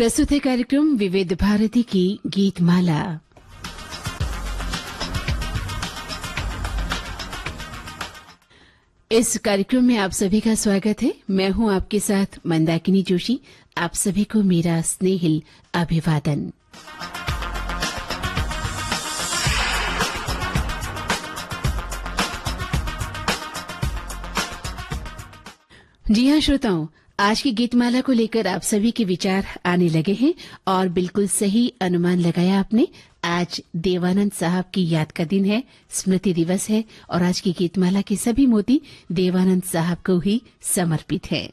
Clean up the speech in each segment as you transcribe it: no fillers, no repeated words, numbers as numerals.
प्रस्तुत है कार्यक्रम विविध भारती की गीतमाला। इस कार्यक्रम में आप सभी का स्वागत है। मैं हूं आपके साथ मंदाकिनी जोशी। आप सभी को मेरा स्नेहिल अभिवादन। जी हां श्रोताओं, आज की गीतमाला को लेकर आप सभी के विचार आने लगे हैं और बिल्कुल सही अनुमान लगाया आपने। आज देवानंद साहब की याद का दिन है, स्मृति दिवस है और आज की गीतमाला के सभी मोती देवानंद साहब को ही समर्पित है।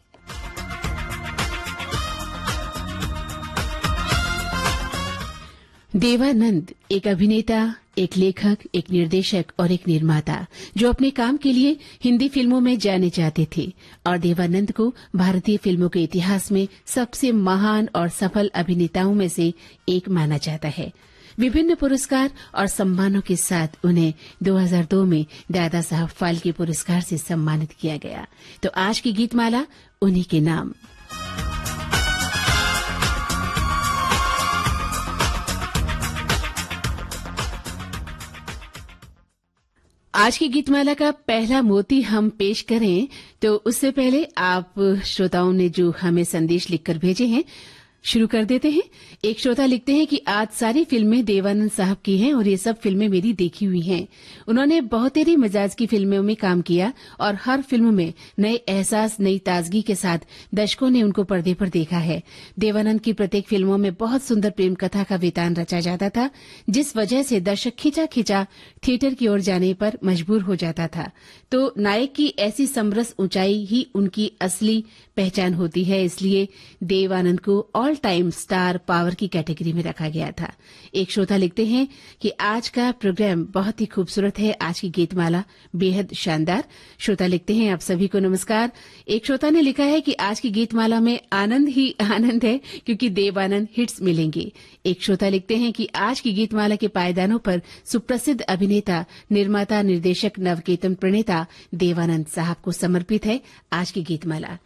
देवानंद एक अभिनेता, एक लेखक, एक निर्देशक और एक निर्माता जो अपने काम के लिए हिंदी फिल्मों में जाने जाते थे और देवानंद को भारतीय फिल्मों के इतिहास में सबसे महान और सफल अभिनेताओं में से एक माना जाता है। विभिन्न पुरस्कार और सम्मानों के साथ उन्हें 2002 में दादा साहब फाल्के पुरस्कार से सम्मानित किया गया। तो आज की गीतमाला उन्हीं के नाम। आज की गीतमाला का पहला मोती हम पेश करें तो उससे पहले आप श्रोताओं ने जो हमें संदेश लिखकर भेजे हैं शुरू कर देते हैं। एक श्रोता लिखते हैं कि आज सारी फिल्में देवानंद साहब की हैं और ये सब फिल्में मेरी देखी हुई हैं। उन्होंने बहुतेरी मिजाज की फिल्मों में काम किया और हर फिल्म में नए एहसास, नई ताजगी के साथ दर्शकों ने उनको पर्दे पर देखा है। देवानंद की प्रत्येक फिल्मों में बहुत सुंदर प्रेम कथा का वितान रचा जाता था, जिस वजह से दर्शक खिंचा थिएटर की ओर जाने पर मजबूर हो जाता था। तो नायक की ऐसी समरस ऊंचाई ही उनकी असली पहचान होती है, इसलिए देवानंद को ऑल टाइम स्टार पावर की कैटेगरी में रखा गया था। एक श्रोता लिखते हैं कि आज का प्रोग्राम बहुत ही खूबसूरत है, आज की गीतमाला बेहद शानदार। श्रोता लिखते हैं आप सभी को नमस्कार। एक श्रोता ने लिखा है कि आज की गीतमाला में आनंद ही आनंद है क्योंकि देवानंद हिट्स मिलेंगे। एक श्रोता लिखते हैं कि आज की गीतमाला के पायदानों पर सुप्रसिद्ध अभिनेता, निर्माता, निर्देशक, नवकेतन प्रणेता देवानंद साहब को समर्पित है आज की गीतमाला।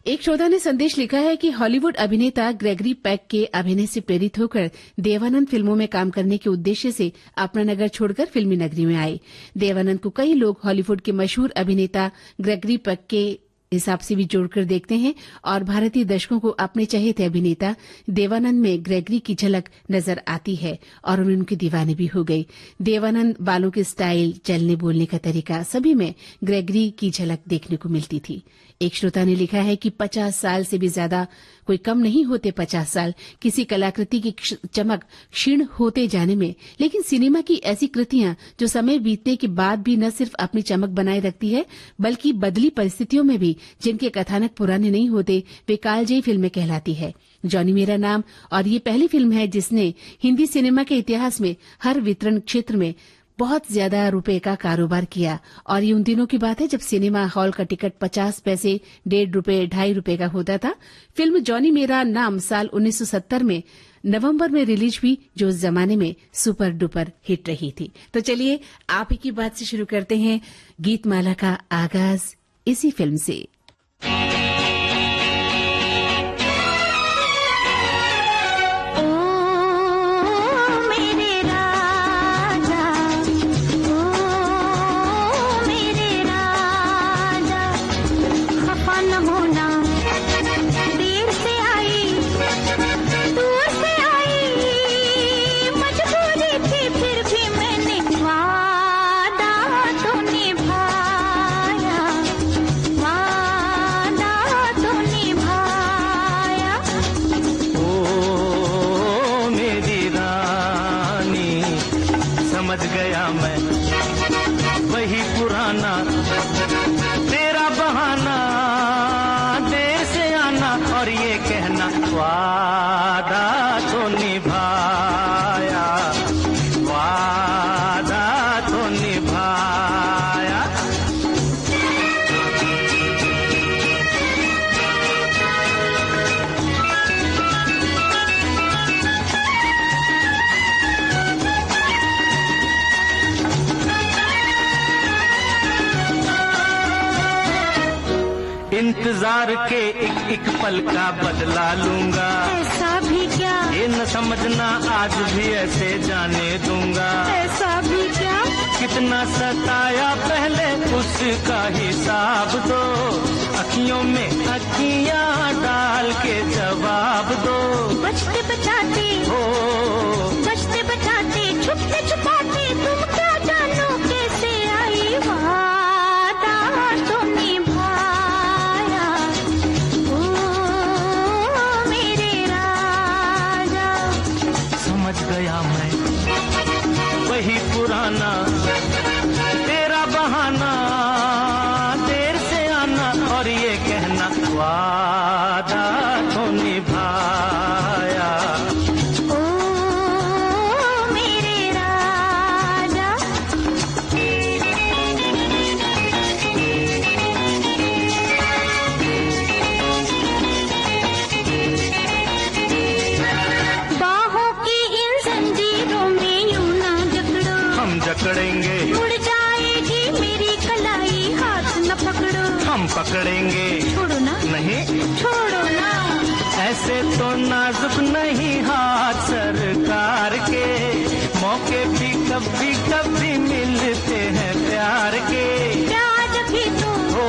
एक श्रोता ने संदेश लिखा है कि हॉलीवुड अभिनेता ग्रेगरी पेक के अभिनय से प्रेरित होकर देवानंद फिल्मों में काम करने के उद्देश्य से अपना नगर छोड़कर फिल्मी नगरी में आए। देवानंद को कई लोग हॉलीवुड के मशहूर अभिनेता ग्रेगरी पेक के हिसाब से भी जोड़कर देखते हैं और भारतीय दर्शकों को अपने चहेते अभिनेता देवानंद में ग्रेगरी की झलक नजर आती है और उनके दीवाने भी हो गए। देवानंद बालों के स्टाइल, चलने बोलने का तरीका, सभी में ग्रेगरी की झलक देखने को मिलती थी। एक श्रोता ने लिखा है कि 50 साल से भी ज्यादा कोई कम नहीं होते 50 साल किसी कलाकृति की चमक क्षीण होते जाने में, लेकिन सिनेमा की ऐसी कृतियां जो समय बीतने के बाद भी न सिर्फ अपनी चमक बनाए रखती है बल्कि बदली परिस्थितियों में भी जिनके कथानक पुराने नहीं होते, वे कालजयी फिल्में कहलाती है। जॉनी मेरा नाम और ये पहली फिल्म है जिसने हिंदी सिनेमा के इतिहास में हर वितरण क्षेत्र में बहुत ज्यादा रुपए का कारोबार किया और ये उन दिनों की बात है जब सिनेमा हॉल का टिकट 50 पैसे, 1.5 रुपए, 2.5 रुपए का होता था। फिल्म जॉनी मेरा नाम साल 1970 में नवंबर में रिलीज हुई, जो उस जमाने में सुपर डुपर हिट रही थी। तो चलिए आप ही की बात से शुरू करते हैं गीतमाला का आगाज इसी फिल्म से। समझ गया मैं वही पुराना तेरा बहाना, देर से आना और ये कहना वादा तो निभाया, वादा तो निभाया। इंतजार के एक एक पल का बदला लूंगा, ऐसा समझना आज भी ऐसे जाने दूंगा। ऐसा भी क्या? कितना सताया पहले उसका हिसाब दो, अखियों में अखियां डाल के जवाब दो। बचते बचाते हो बचते बचाते छुपते छुपाते तुम क्या जानो कैसे आई वादा तो निभाया। ओ मेरे राजा, समझ गया मैं वही पुराना तेरा बहाना, देर से आना और ये कहना वादा तो निभाया। ओ मेरे राजा। बाहों की इन जंजीरों में यूं ना जकड़ो, हम जकड़ेंगे उड़ जाएगी मेरी कलाई, हाथ न पकड़ो। हम पकड़ेंगे, छोड़ो ना, नहीं छोड़ो ना। ऐसे तो नाजुक नहीं हाथ सरकार के, मौके भी कभी कभी मिलते हैं प्यार के। प्यार भी तो हो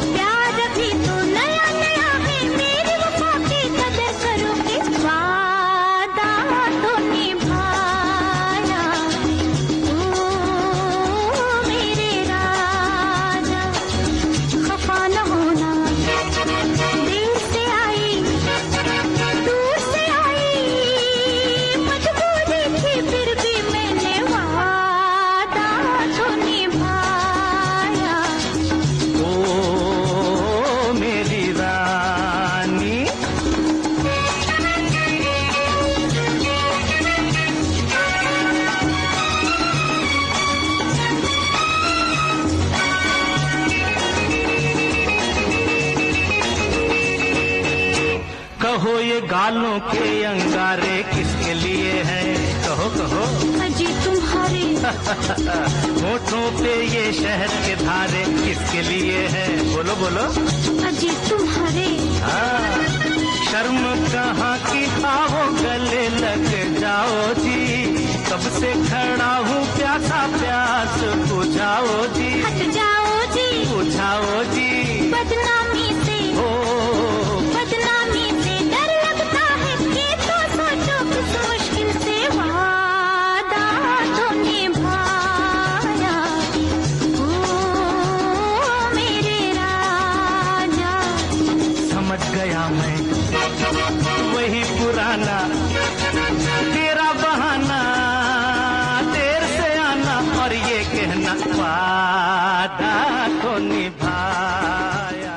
प्यार भी तो नया नया है, मेरी वफा की कदर करोगे। वादा तो निभाया। ओ मेरे राजा, खफा न होना, देर से आई दूर से आई, मजबूरी थी फिर भी मैंने वादा तो निभाया। ओ मेरी रानी। कहो ये गालों के अंगारे किसके लिए हैं, कहो कहो। अजी तुम्हारे होठों पे ये शहद के धारे किसके लिए हैं, बोलो बोलो। अजी तुम्हारे हाँ, शर्म कहाँ की, आओ गले लग जाओ जी, कब से खड़ा हूँ प्यासा प्यास बुझाओ जी, हट जाओ जी, बुझाओ जी। बदनामी से ओ बदनामी से डर लगता है, ये तो सोचो कुछ मुश्किल से। वादा तो निभाया। ओ मेरे राजा, समझ गया मैं वही पुराना तेरा बहाना, देर से आना और ये कहना वादा तो निभाया।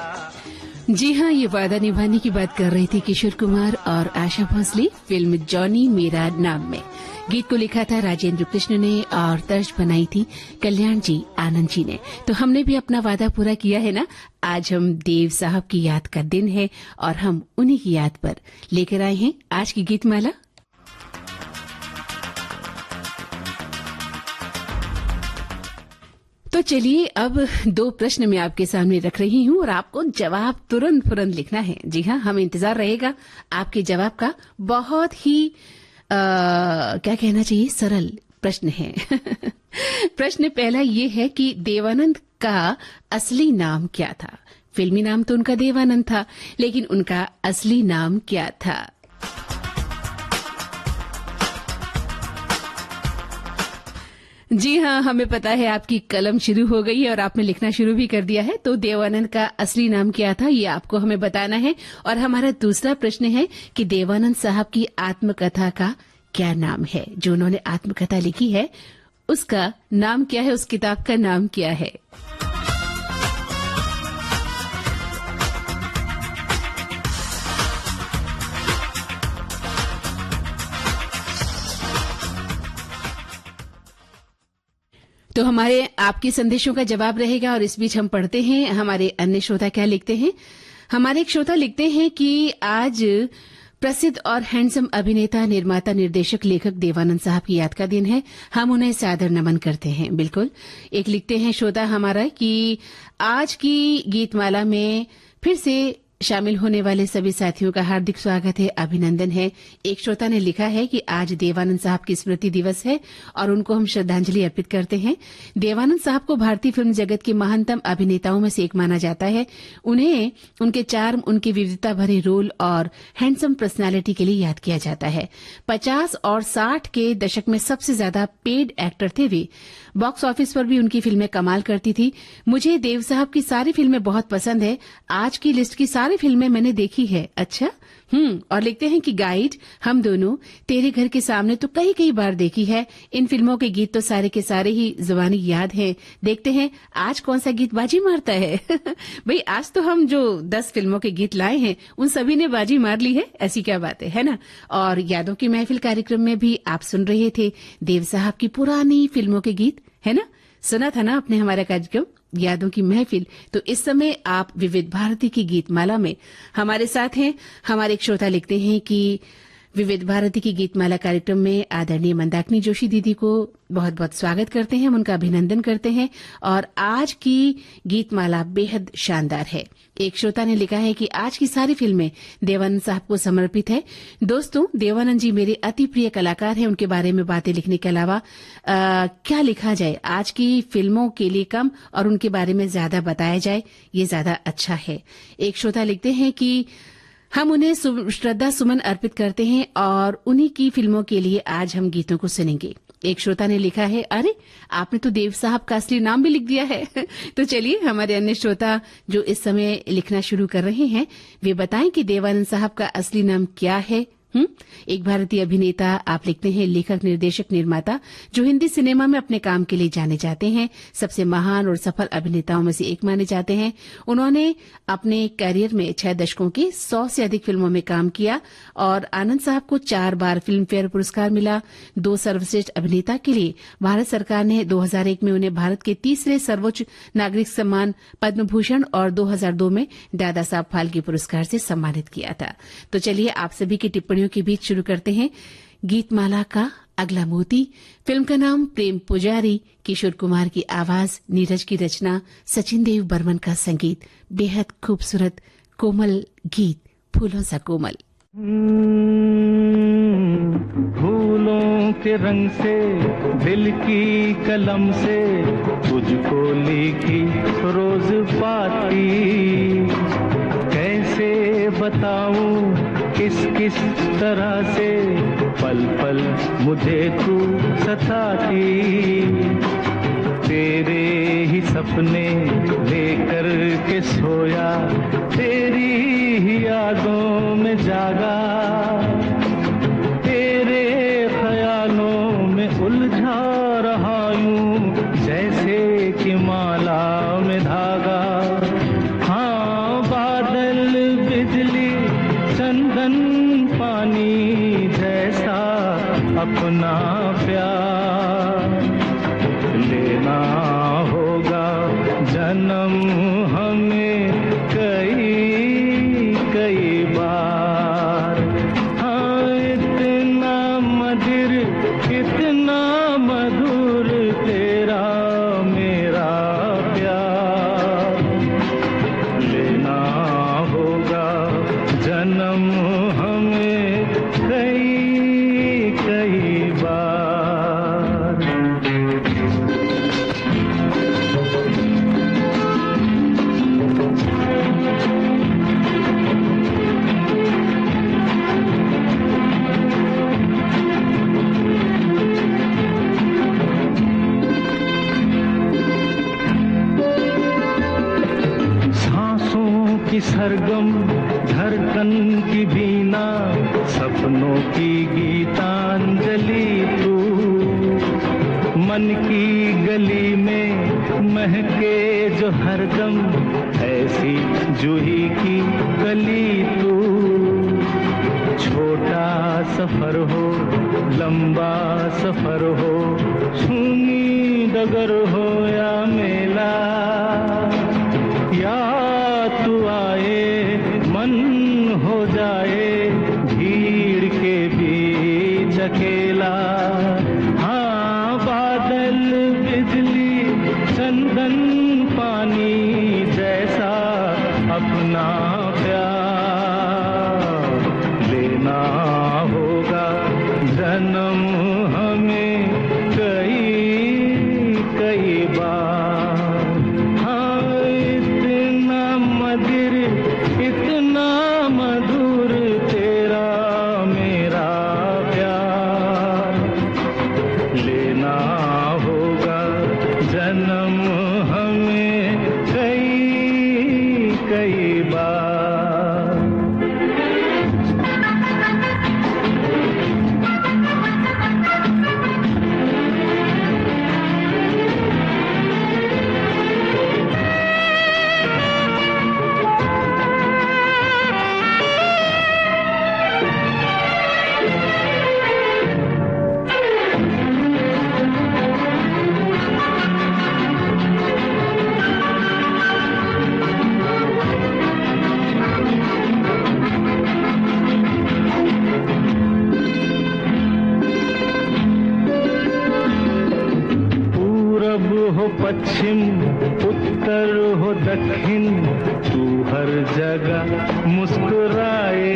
जी हाँ, ये वादा निभाने की बात कर रही थी किशोर कुमार और आशा भोसले फिल्म जॉनी मेरा नाम में। गीत को लिखा था राजेंद्र कृष्ण ने और तर्ज बनाई थी कल्याण जी आनंद जी ने। तो हमने भी अपना वादा पूरा किया है ना। आज हम देव साहब की याद का दिन है और हम उन्हीं की याद पर लेकर आए हैं आज की गीतमाला। तो चलिए अब 2 प्रश्न मैं आपके सामने रख रही हूँ और आपको जवाब तुरंत लिखना है। जी हाँ, हम इंतजार रहेगा आपके जवाब का। बहुत ही क्या कहना चाहिए, सरल प्रश्न है। प्रश्न पहला ये है कि देवानंद का असली नाम क्या था। फिल्मी नाम तो उनका देवानंद था, लेकिन उनका असली नाम क्या था। जी हाँ, हमें पता है आपकी कलम शुरू हो गई है और आपने लिखना शुरू भी कर दिया है। तो देवानंद का असली नाम क्या था, ये आपको हमें बताना है। और हमारा दूसरा प्रश्न है कि देवानंद साहब की आत्मकथा का क्या नाम है। जो उन्होंने आत्मकथा लिखी है उसका नाम क्या है, उस किताब का नाम क्या है। तो हमारे आपके संदेशों का जवाब रहेगा और इस बीच हम पढ़ते हैं हमारे अन्य श्रोता क्या लिखते हैं। हमारे एक श्रोता लिखते हैं कि आज प्रसिद्ध और हैंडसम अभिनेता, निर्माता, निर्देशक, लेखक देवानंद साहब की याद का दिन है। हम उन्हें सादर नमन करते हैं। बिल्कुल। एक लिखते हैं श्रोता हमारा कि आज की गीतमाला में फिर से शामिल होने वाले सभी साथियों का हार्दिक स्वागत है, अभिनंदन है। एक श्रोता ने लिखा है कि आज देवानंद साहब की स्मृति दिवस है और उनको हम श्रद्धांजलि अर्पित करते हैं। देवानंद साहब को भारतीय फिल्म जगत के महानतम अभिनेताओं में से एक माना जाता है। उन्हें उनके चार्म, उनकी विविधता भरे रोल और हैंडसम पर्सनालिटी के लिए याद किया जाता है। 50 और 60 के दशक में सबसे ज्यादा पेड एक्टर थे वे। बॉक्स ऑफिस पर भी उनकी फिल्में कमाल करती थी। मुझे देव साहब की सारी फिल्में बहुत पसंद है। आज की लिस्ट की सारी फिल्में मैंने देखी है। अच्छा, और लिखते हैं कि गाइड, हम दोनों, तेरे घर के सामने तो कई बार देखी है। इन फिल्मों के गीत तो सारे के सारे ही जुबानी याद हैं। देखते हैं आज कौन सा गीत बाजी मारता है। भाई, आज तो हम जो 10 फिल्मों के गीत लाए हैं उन सभी ने बाजी मार ली है। ऐसी क्या बात है ना। और यादों की महफिल कार्यक्रम में भी आप सुन रहे थे देव साहब की पुरानी फिल्मों के गीत, है ना। सुना था ना आपने हमारा कार्यक्रम यादों की महफिल। तो इस समय आप विविध भारती की गीतमाला में हमारे साथ हैं। हमारे एक श्रोता लिखते हैं कि विविध भारती की गीतमाला कार्यक्रम में आदरणीय मंदाकिनी जोशी दीदी को बहुत बहुत स्वागत करते हैं, हम उनका अभिनंदन करते हैं। और आज की गीतमाला बेहद शानदार है। एक श्रोता ने लिखा है कि आज की सारी फिल्में देवानंद साहब को समर्पित है। दोस्तों, देवानंद जी मेरे अति प्रिय कलाकार हैं। उनके बारे में बातें लिखने के अलावा क्या लिखा जाए। आज की फिल्मों के लिए कम और उनके बारे में ज्यादा बताया जाए, ये ज्यादा अच्छा है। एक श्रोता लिखते हैं कि हम उन्हें श्रद्धा सुमन अर्पित करते हैं और उन्हीं की फिल्मों के लिए आज हम गीतों को सुनेंगे। एक श्रोता ने लिखा है, अरे आपने तो देव साहब का असली नाम भी लिख दिया है। तो चलिए हमारे अन्य श्रोता जो इस समय लिखना शुरू कर रहे हैं वे बताएं कि देवानंद साहब का असली नाम क्या है। एक भारतीय अभिनेता, आप लिखते हैं लेखक, निर्देशक, निर्माता जो हिंदी सिनेमा में अपने काम के लिए जाने जाते हैं। सबसे महान और सफल अभिनेताओं में से एक माने जाते हैं। उन्होंने अपने करियर में 6 दशकों की 100 से अधिक फिल्मों में काम किया और आनंद साहब को 4 बार फिल्म फेयर पुरस्कार मिला। 2 सर्वश्रेष्ठ अभिनेता के लिए भारत सरकार ने 2001 में उन्हें भारत के 3रे सर्वोच्च नागरिक सम्मान पद्म भूषण और 2002 में दादा साहब फाल्के पुरस्कार से सम्मानित किया था। तो चलिए आप सभी की टिप्पणियों के बीच शुरू करते हैं गीतमाला का अगला मोती। फिल्म का नाम प्रेम पुजारी, किशोर कुमार की आवाज, नीरज की रचना, सचिन देव बर्मन का संगीत। बेहद खूबसूरत कोमल गीत, फूलों सा कोमल। फूलों के रंग से, दिल की कलम से तुझको लिखी रोज पाती, कैसे बताऊं किस किस तरह से पल पल मुझे तू सताती। तेरे ही सपने लेकर के सोया, तेरी ही यादों में जागा, तेरे ख्यालों में उलझा रहा यूं जैसे कि माला में धागा। हाँ, बादल, बिजली, चंदन, पानी जैसा अपना प्यार लेना होगा जन्म हमें कई बार। हाँ, इतना मधुर, इतना मधुर तेरा मेरा प्यार लेना होगा जन्म हमें कई बार। सांसों की सरगम, धड़कन की बीना, सपनों की गीतांजलि तू, मन की गली में महके जो हरदम ऐसी जूही की कली तू। छोटा सफर हो, लंबा सफर हो, सुनी डगर हो या मेला, या तू आए मन हो जाए भीड़ के बीच अकेला। हाँ, बादल, बिजली, चंदन, पानी जैसा अपना प्यार पश्चिम उत्तर हो दक्षिण तू हर जगह मुस्कुराए।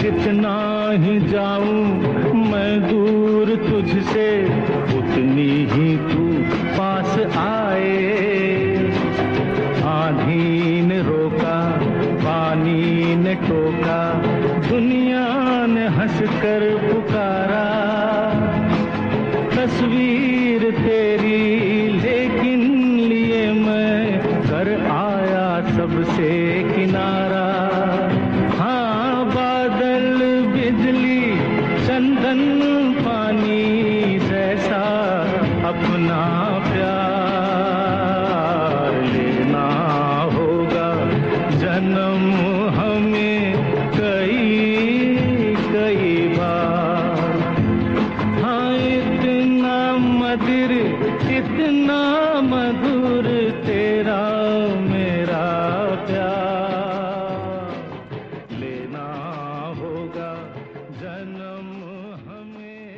जितना ही जाऊं मैं दूर तुझसे उतनी ही तू पास आए। आंधी ने रोका, पानी ने टोका, दुनिया ने हंसकर पुकारा। तस्वीर तेरी लेकिन लिए मैं कर आया सबसे किनारा। हाँ, बादल बिजली चंदन पानी जैसा अपना प्यार लेना होगा जन्म हमें कई कई बार। हाँ, इतना मधुर तेरा मेरा प्यार लेना होगा जन्म हमें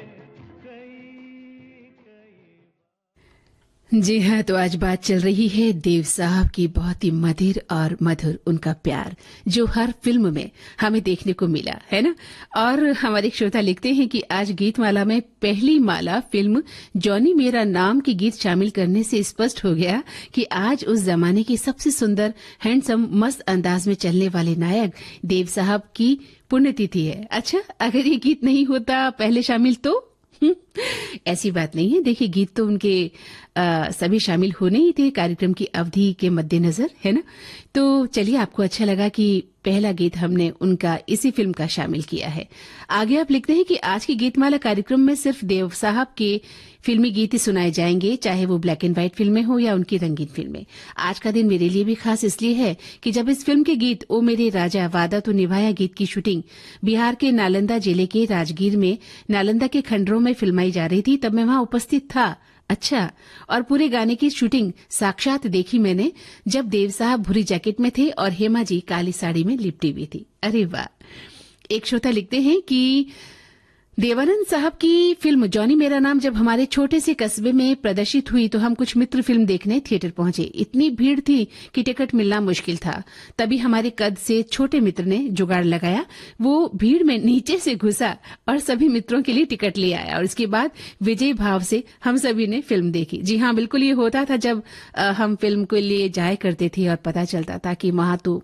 कई कई। जी हाँ, तो आज बात चल रही है देव साहब की बहुत ही मधुर और मधुर उनका प्यार, जो हर फिल्म में हमें देखने को मिला है ना। और हमारे श्रोता लिखते हैं कि आज गीतमाला में पहली माला फिल्म जॉनी मेरा नाम के गीत शामिल करने से स्पष्ट हो गया कि आज उस जमाने की सबसे सुंदर, हैंडसम, मस्त अंदाज में चलने वाले नायक देव साहब की पुण्यतिथि है। अच्छा, अगर ये गीत नहीं होता पहले शामिल तो ऐसी बात नहीं है। देखिए, गीत तो उनके सभी शामिल होने ही थे कार्यक्रम की अवधि के मद्देनजर, है ना। तो चलिए, आपको अच्छा लगा कि पहला गीत हमने उनका इसी फिल्म का शामिल किया है। आगे आप लिखते हैं कि आज की गीतमाला कार्यक्रम में सिर्फ देव साहब के फिल्मी गीत ही सुनाए जाएंगे, चाहे वो ब्लैक एंड व्हाइट फिल्में हो या उनकी रंगीन फिल्में। आज का दिन मेरे लिए भी खास इसलिए है कि जब इस फिल्म के गीत ओ मेरे राजा वादा तो निभाया गीत की शूटिंग बिहार के नालंदा जिले के राजगीर में नालंदा के खंडरों में फिल्माई जा रही थी, तब मैं वहां उपस्थित था। अच्छा, और पूरे गाने की शूटिंग साक्षात देखी मैंने, जब देव साहब भूरी जैकेट में थे और हेमा जी काली साड़ी में लिपटी हुई थी। अरे वाह। एक श्रोता लिखते हैं कि देवानंद साहब की फिल्म जॉनी मेरा नाम जब हमारे छोटे से कस्बे में प्रदर्शित हुई तो हम कुछ मित्र फिल्म देखने थिएटर पहुंचे। इतनी भीड़ थी कि टिकट मिलना मुश्किल था। तभी हमारे कद से छोटे मित्र ने जुगाड़ लगाया, वो भीड़ में नीचे से घुसा और सभी मित्रों के लिए टिकट ले आया और उसके बाद विजय भाव से हम सभी ने फिल्म देखी। जी हाँ, बिल्कुल ये होता था जब हम फिल्म के लिए जाया करते थे और पता चलता था कि वहां तो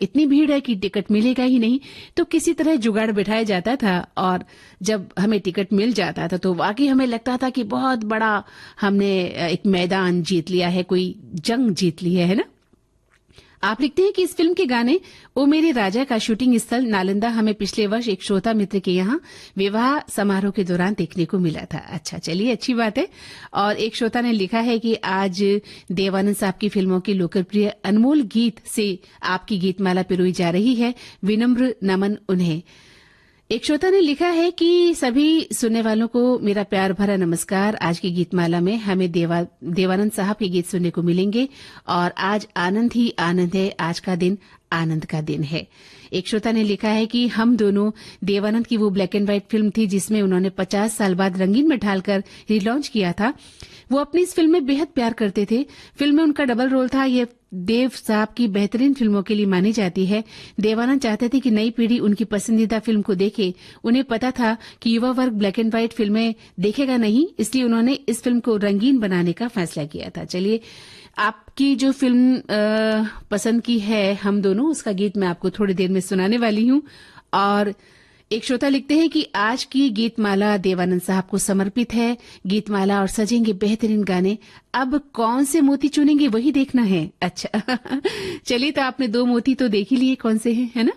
इतनी भीड़ है कि टिकट मिलेगा ही नहीं, तो किसी तरह जुगाड़ बिठाया जाता था और जब हमें टिकट मिल जाता था तो वाकई हमें लगता था कि बहुत बड़ा हमने एक मैदान जीत लिया है, कोई जंग जीत ली है ना। आप लिखते हैं कि इस फिल्म के गाने ओ मेरे राजा का शूटिंग स्थल नालंदा हमें पिछले वर्ष एक श्रोता मित्र के यहाँ विवाह समारोह के दौरान देखने को मिला था। अच्छा, चलिए, अच्छी बात है। और एक श्रोता ने लिखा है कि आज देवानंद साहब की फिल्मों की लोकप्रिय अनमोल गीत से आपकी गीतमाला पिरोई जा रही है, विनम्र नमन उन्हें। एक श्रोता ने लिखा है कि सभी सुनने वालों को मेरा प्यार भरा नमस्कार। आज की गीतमाला में हमें देवानंद साहब के गीत सुनने को मिलेंगे और आज आनंद ही आनंद है, आज का दिन आनंद का दिन है। एक श्रोता ने लिखा है कि हम दोनों देवानंद की वो ब्लैक एंड व्हाइट फिल्म थी जिसमें उन्होंने 50 साल बाद रंगीन में ढालकर रिलॉन्च किया था, वो अपनी इस फिल्म में बेहद प्यार करते थे। फिल्म में उनका डबल रोल था। ये देव साहब की बेहतरीन फिल्मों के लिए मानी जाती है। देवानंद चाहते थे कि नई पीढ़ी उनकी पसंदीदा फिल्म को देखे। उन्हें पता था कि युवा वर्ग ब्लैक एंड व्हाइट फिल्में देखेगा नहीं, इसलिए उन्होंने इस फिल्म को रंगीन बनाने का फैसला किया था। चलिए, आपकी जो फिल्म पसंद की है हम दोनों, उसका गीत मैं आपको थोड़ी देर में सुनाने वाली हूं। और एक श्रोता लिखते हैं कि आज की गीतमाला देवानंद साहब को समर्पित है। गीतमाला और सजेंगे बेहतरीन गाने। अब कौन से मोती चुनेंगे वही देखना है। अच्छा चलिए, तो आपने 2 मोती तो देख ही लिए, कौन से हैं, है ना।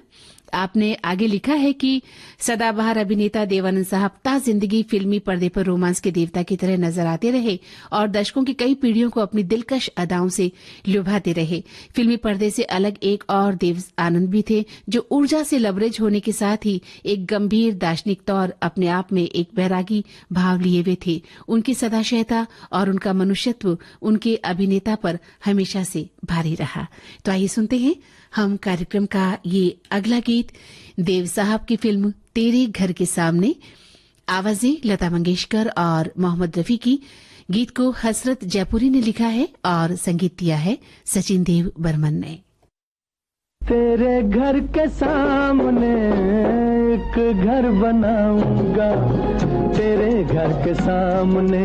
आपने आगे लिखा है कि सदाबहार अभिनेता देवानंद साहब ता जिंदगी फिल्मी पर्दे पर रोमांस के देवता की तरह नजर आते रहे और दर्शकों की कई पीढ़ियों को अपनी दिलकश अदाओं से लुभाते रहे। फिल्मी पर्दे से अलग एक और देव आनंद भी थे जो ऊर्जा से लबरेज होने के साथ ही एक गंभीर दार्शनिक तौर अपने आप में एक बैरागी भाव लिए हुए थे। उनकी सदाशयता और उनका मनुष्यत्व उनके अभिनेता पर हमेशा से भारी रहा। तो आइए सुनते हैं हम कार्यक्रम का ये अगला गीत, देव साहब की फिल्म तेरे घर के सामने, आवाजें लता मंगेशकर और मोहम्मद रफी की। गीत को हसरत जयपुरी ने लिखा है और संगीत दिया है सचिन देव बर्मन ने। तेरे घर के सामने एक घर बनाऊंगा, तेरे घर के सामने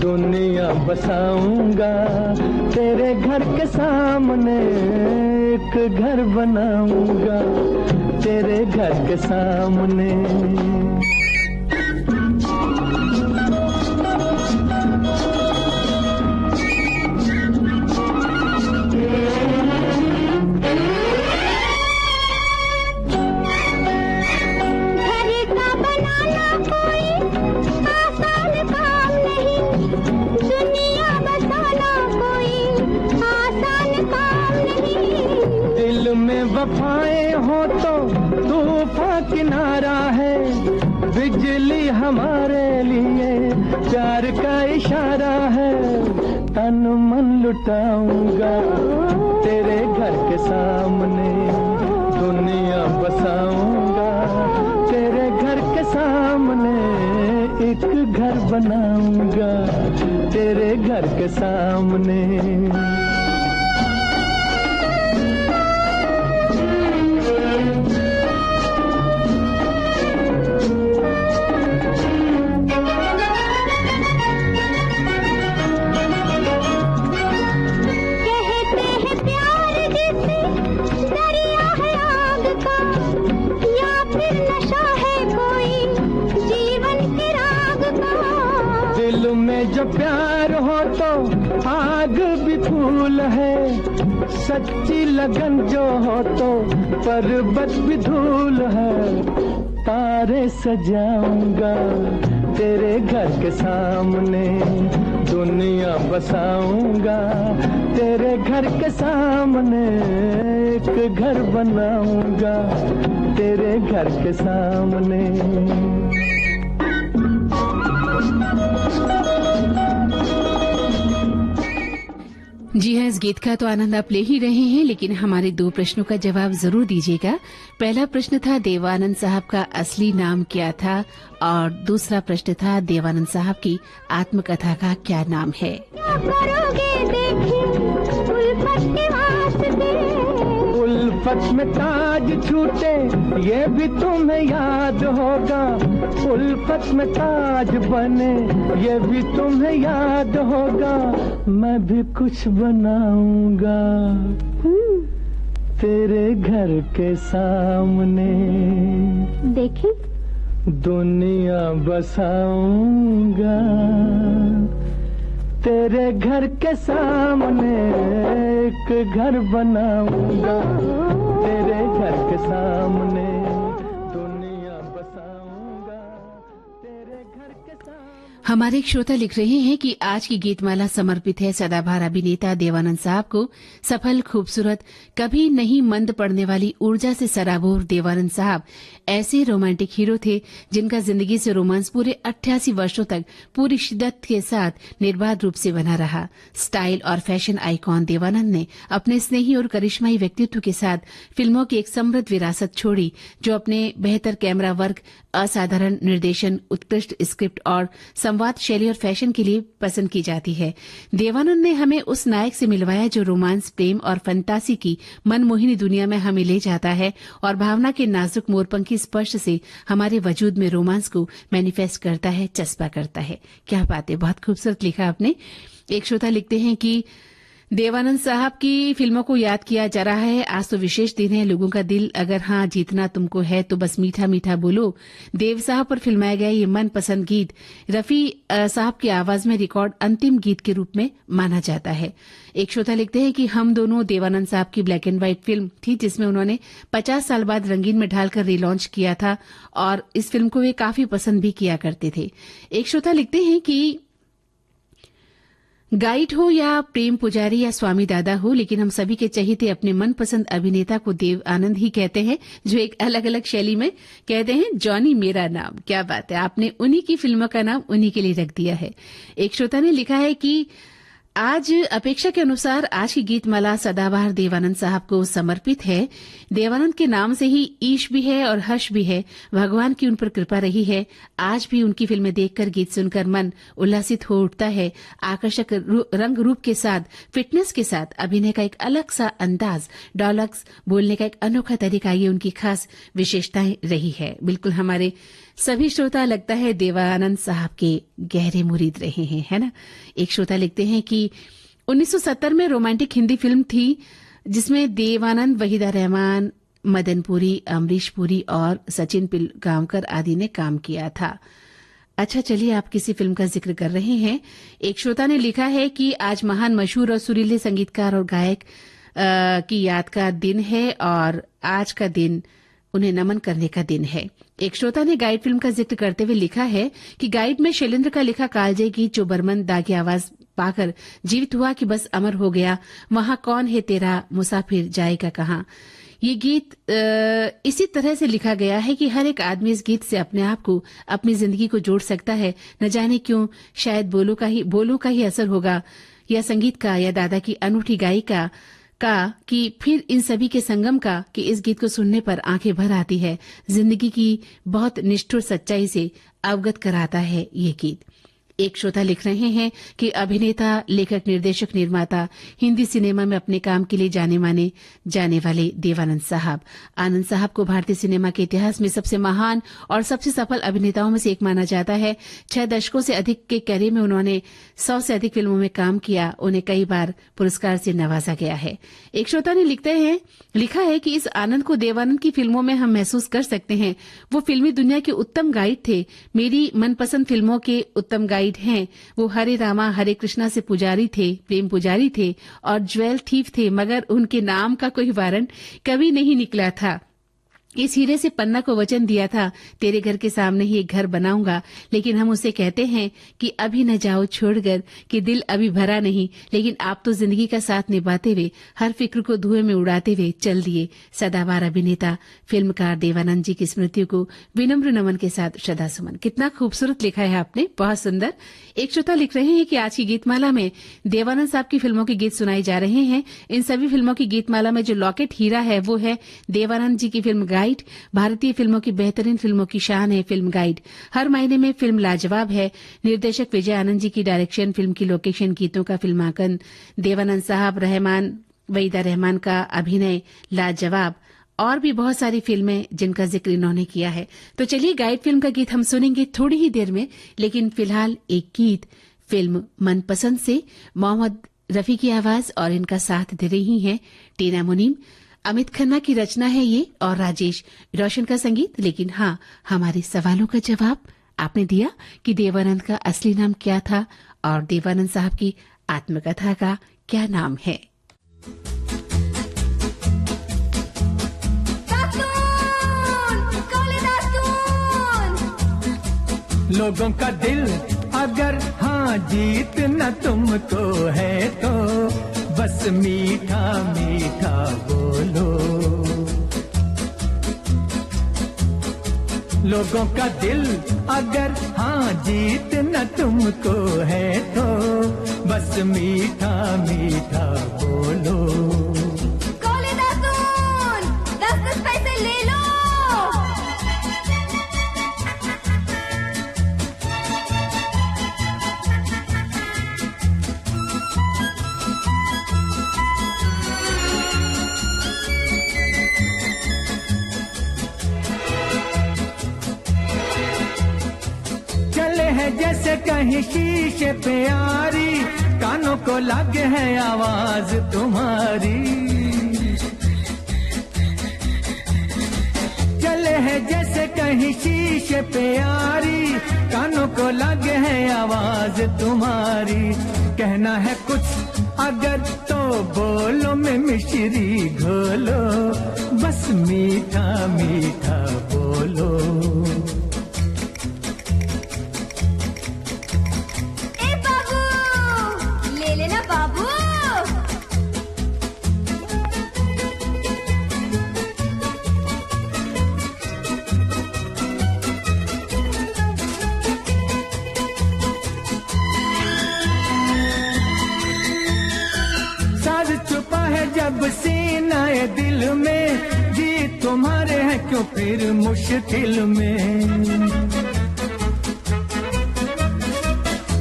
दुनिया बसाऊंगा, तेरे घर के सामने एक घर बनाऊंगा, तेरे घर के सामने। वफाएं हो तो तूफान किनारा है, बिजली हमारे लिए प्यार का इशारा है। तन मन लुटाऊंगा, तेरे घर के सामने दुनिया बसाऊंगा, तेरे घर के सामने एक घर बनाऊंगा, तेरे घर के सामने। जो प्यार हो तो आग भी फूल है, सच्ची लगन जो हो तो पर्वत भी धूल है। तारे सजाऊंगा, तेरे घर के सामने दुनिया बसाऊंगा, तेरे घर के सामने एक घर बनाऊंगा, तेरे घर के सामने। जी हाँ, इस गीत का तो आनंद आप ले ही रहे हैं, लेकिन हमारे 2 प्रश्नों का जवाब जरूर दीजिएगा। पहला प्रश्न था देवानंद साहब का असली नाम क्या था, और दूसरा प्रश्न था देवानंद साहब की आत्मकथा का क्या नाम है। उल्फत में ताज छूटे ये भी तुम्हें याद होगा, उल्फत में ताज बने ये भी तुम्हें याद होगा। मैं भी कुछ बनाऊंगा तेरे घर के सामने, देखी दुनिया बसाऊंगा, तेरे घर के सामने एक घर बनाऊंगा, तेरे घर के सामने दुनिया बसाऊंगा, तेरे घर के सामने। हमारे एक श्रोता लिख रहे हैं कि आज की गीतमाला समर्पित है सदाबहार अभिनेता देवानंद साहब को। सफल, खूबसूरत, कभी नहीं मंद पड़ने वाली ऊर्जा से सराबोर देवानंद साहब ऐसे रोमांटिक हीरो थे जिनका जिंदगी से रोमांस पूरे 88 वर्षों तक पूरी शिद्दत के साथ निर्बाध रूप से बना रहा। स्टाइल और फैशन आइकॉन देवानंद ने अपने स्नेही और करिश्माई व्यक्तित्व के साथ फिल्मों की एक समृद्ध विरासत छोड़ी, जो अपने बेहतर कैमरा वर्क, असाधारण निर्देशन, उत्कृष्ट स्क्रिप्ट और संवाद शैली और फैशन के लिए पसंद की जाती है। देवानंद ने हमें उस नायक से मिलवाया जो रोमांस, प्रेम और फंतासी की मनमोहिनी दुनिया में हमें ले जाता है और भावना के नाजुक मोरपंखी स्पर्श से हमारे वजूद में रोमांस को मैनिफेस्ट करता है, चस्पा करता है। क्या बात है, बहुत खूबसूरत लिखा आपने। एक श्रोता लिखते हैं कि देवानंद साहब की फिल्मों को याद किया जा रहा है। आज तो विशेष दिन है, लोगों का दिल अगर हाँ जीतना तुमको है तो बस मीठा मीठा बोलो। देव साहब पर फिल्माया गया ये मनपसंद गीत रफी साहब की आवाज में रिकॉर्ड अंतिम गीत के रूप में माना जाता है। एक श्रोता लिखते हैं कि हम दोनों देवानंद साहब की ब्लैक एंड व्हाइट फिल्म थी जिसमें उन्होंने 50 साल बाद रंगीन में ढालकर रिलॉन्च किया था और इस फिल्म को वे काफी पसंद भी किया करते थे। एक श्रोता लिखते हैं कि गाइड हो या प्रेम पुजारी या स्वामी दादा हो, लेकिन हम सभी के चहेते अपने मनपसंद अभिनेता को देव आनंद ही कहते हैं, जो एक अलग अलग शैली में कहते हैं जॉनी मेरा नाम। क्या बात है, आपने उन्हीं की फिल्मों का नाम उन्हीं के लिए रख दिया है। एक श्रोता ने लिखा है कि आज अपेक्षा के अनुसार आज की गीतमाला सदाबहार देवानंद साहब को समर्पित है। देवानंद के नाम से ही ईश भी है और हर्ष भी है। भगवान की उन पर कृपा रही है। आज भी उनकी फिल्में देखकर, गीत सुनकर मन उल्लासित हो उठता है। आकर्षक रंग रूप के साथ, फिटनेस के साथ, अभिनय का एक अलग सा अंदाज, डायलॉग्स बोलने का एक अनोखा तरीका, ये उनकी खास विशेषताएं रही है। बिल्कुल हमारे सभी श्रोता लगता है देवानंद साहब के गहरे मुरीद रहे हैं, है ना। एक श्रोता लिखते हैं कि 1970 में रोमांटिक हिंदी फिल्म थी जिसमें देवानंद, वहीदा रहमान, मदन पुरी, अमरीश पुरी और सचिन पिलगांवकर आदि ने काम किया था। अच्छा, चलिए, आप किसी फिल्म का जिक्र कर रहे हैं। एक श्रोता ने लिखा है कि आज महान, मशहूर और सुरीले संगीतकार और गायक की याद का दिन है और आज का दिन उन्हें नमन करने का दिन है। एक श्रोता ने गाइड फिल्म का जिक्र करते हुए लिखा है कि गाइड में शैलेंद्र का लिखा कालजयी गीत जो बर्मन दा की आवाज पाकर जीवित हुआ कि बस अमर हो गया, वहां कौन है तेरा मुसाफिर जाएगा कहां। ये गीत इसी तरह से लिखा गया है कि हर एक आदमी इस गीत से अपने आप को, अपनी जिंदगी को जोड़ सकता है। न जाने क्यों, शायद बोलों का ही असर होगा, या संगीत का, या दादा की अनूठी गायिका का, कि फिर इन सभी के संगम का, कि इस गीत को सुनने पर आंखें भर आती है। जिंदगी की बहुत निष्ठुर सच्चाई से अवगत कराता है ये गीत। एक श्रोता लिख रहे हैं कि अभिनेता, लेखक, निर्देशक, निर्माता, हिंदी सिनेमा में अपने काम के लिए जाने वाले देवानंद साहब। आनंद साहब को भारतीय सिनेमा के इतिहास में सबसे महान और सबसे सफल अभिनेताओं में से एक माना जाता है। 6 दशकों से अधिक के कैरियर में उन्होंने 100 से अधिक फिल्मों में काम किया। उन्हें कई बार पुरस्कार से नवाजा गया है। एक श्रोता ने लिखा है कि इस आनंद को देवानंद की फिल्मों में हम महसूस कर सकते हैं। वो फिल्मी दुनिया के उत्तम गाइड थे। मेरी मनपसंद फिल्मों के उत्तम गाइड हैं। वो हरे रामा हरे कृष्णा से पुजारी थे, प्रेम पुजारी थे और ज्वेल थीफ थे, मगर उनके नाम का कोई वारंट कभी नहीं निकला था। इस हीरे से पन्ना को वचन दिया था, तेरे घर के सामने ही एक घर बनाऊंगा, लेकिन हम उसे कहते हैं कि अभी न जाओ छोड़कर, कि दिल अभी भरा नहीं। लेकिन आप तो जिंदगी का साथ निभाते हुए, हर फिक्र को धुएं में उड़ाते हुए चल दिए। सदाबहार अभिनेता, फिल्मकार देवानंद जी की स्मृतियों को विनम्र नमन के साथ श्रद्धा सुमन। कितना खूबसूरत लिखा है आपने, बहुत सुंदर। एक श्रोता लिख रहे हैं कि आज की गीतमाला में देवानंद साहब की फिल्मों के गीत सुनाए जा रहे हैं। इन सभी फिल्मों की गीतमाला में जो लॉकेट हीरा है वो है देवानंद जी की फिल्म गाइड। भारतीय फिल्मों की बेहतरीन फिल्मों की शान है फिल्म गाइड। हर महीने में फिल्म लाजवाब है। निर्देशक विजय आनंद जी की डायरेक्शन, फिल्म की लोकेशन, गीतों का फिल्मांकन, देवानंद साहब, रहमान, वहीदा रहमान का अभिनय लाजवाब, और भी बहुत सारी फिल्में जिनका जिक्र इन्होंने किया है। तो चलिए, गाइड फिल्म का गीत हम सुनेंगे थोड़ी ही देर में, लेकिन फिलहाल एक गीत फिल्म मनपसंद से, मोहम्मद रफी की आवाज और इनका साथ दे रही हैं टीना मुनीम। अमित खन्ना की रचना है ये और राजेश रोशन का संगीत। लेकिन हाँ, हमारे सवालों का जवाब आपने दिया कि देवानंद का असली नाम क्या था और देवानंद साहब की आत्मकथा का क्या नाम है। लोगों का दिल अगर हाँ जीतना तुमको है तो बस मीठा मीठा बोलो। लोगों का दिल अगर हाँ जीतना तुमको है तो बस मीठा मीठा बोलो। जैसे कहीं शीशे पे यारी, कानों को लगे है आवाज तुम्हारी। चले है जैसे कहीं शीशे पे यारी, कानों को लगे है आवाज तुम्हारी। कहना है कुछ अगर तो बोलो में मिश्री घोलो, बस मीठा मीठा बोलो। फिर मुश्किल में।